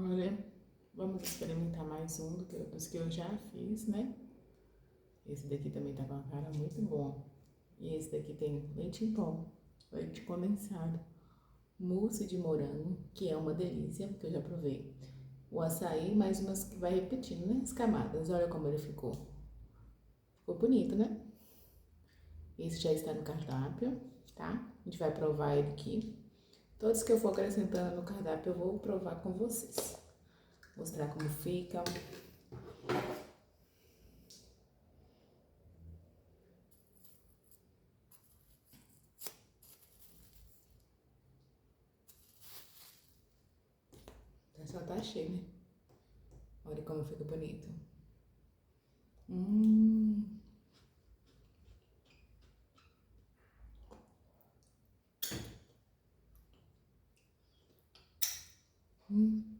Olha, vamos experimentar mais um dos que eu já fiz, né? Esse daqui também tá com uma cara muito bom. E esse daqui tem leite em pó, leite condensado, mousse de morango, que é uma delícia, porque eu já provei. O açaí, mais umas que vai repetindo, né? As camadas, olha como ele ficou. Ficou bonito, né? Esse já está no cardápio, tá? A gente vai provar ele aqui. Todos que eu for acrescentando no cardápio, eu vou provar com vocês. Mostrar como fica. Só tá cheio, né? Olha como fica bonito. Hum. Hum.